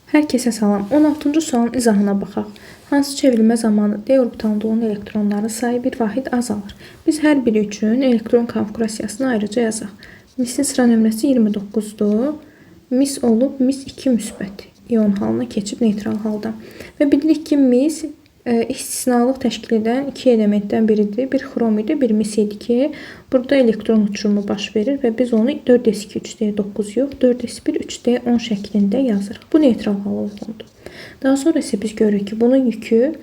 Hər kəsə salam. 16-cı sualın izahına baxaq. Hansı çevrilmə zamanı D orbitalında olan elektronların sayı bir vahid azalır? Biz hər biri üçün elektron konfigurasiyasını ayrıca yazaq. Misin sıra nömrəsi 29-dur. Mis olub, mis 2 müsbət ion halına keçib neytral halda. Və bilirik ki, mis istisnalıq təşkil edən iki elementdən biridir. Bir xrom idi, bir mis idi ki, burada elektron uçurumu baş verir və biz onu 4s2 3d9 yox, 4s1 3d10 şəklində yazırıq. Bu neytral hala uyğundur. Daha sonra isə biz görürük ki, bunun yükü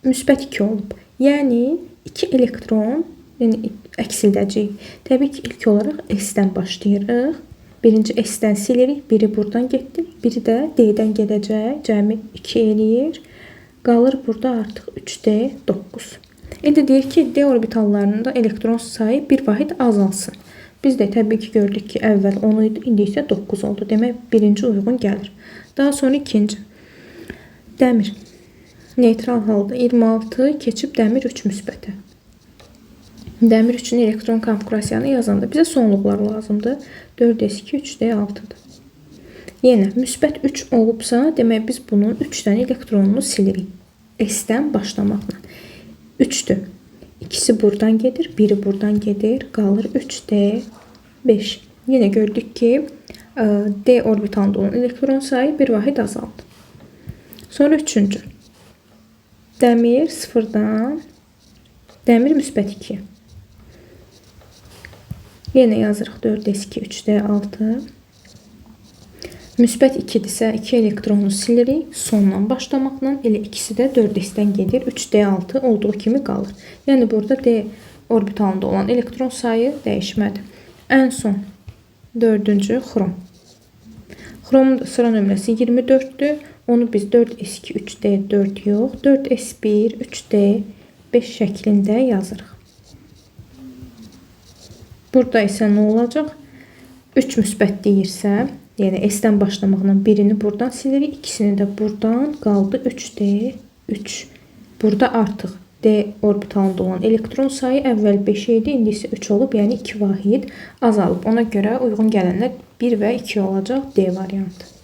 müsbət 2 olub. Yəni 2 elektron əksildəcəyik. Təbii ki, ilk olaraq S-dən başlayırıq. Birinci S-dən silirik, biri buradan getdi, biri də D-dən gedəcək. Cəmi 2 eləyir. Qalır burada artıq 3d9. İndi deyir ki, D orbitallarında elektron sayı bir vahid azalsın. Biz də təbii ki, gördük ki, əvvəl 10 idi, indi isə 9 oldu. Demək, birinci uyğun gəlir. Daha sonra ikinci. Dəmir. Neytral halda 26 keçib dəmir 3 müsbətə. Dəmir üçün elektron konfigurasiyanı yazanda bizə sonluqlar lazımdır. 4s2 3d6-dır. Yenə, müsbət 3 olubsa, demək biz bunun 3 dənə elektronunu silirik. S-dən başlamaqla. 3-dür. İkisi buradan gedir, biri buradan gedir. Qalır 3d5. Yenə gördük ki, D orbitalında olan elektron sayı bir vahid azaldı. Sonra üçüncü. Dəmir 0-dan, dəmir müsbət 2. Yenə yazırıq 4s2 3d6. Müsbət 2-dirsə 2 elektronu silirik. Sondan başlamaqla elə ikisi də 4s-dən gedir. 3d6 olduğu kimi qalır. Yəni burada D orbitalında olan elektron sayı dəyişmədi. Ən son 4-cü xrom. Xromun sıra nömrəsi 24-dür. Onu biz 4s2 3d4 yox, 4s1 3d5 şəklində yazırıq. Burada isə nə olacaq? 3 müsbət deyirsə, yəni S-dən başlamaqla birini buradan silirik, ikisini də buradan qaldı 3d3. Burada artıq D orbitalında olan elektron sayı əvvəl 5 idi, indi isə 3 olub, yəni 2 vahid azalıb. Ona görə uyğun gələnlər 1 və 2 olacaq D variantı.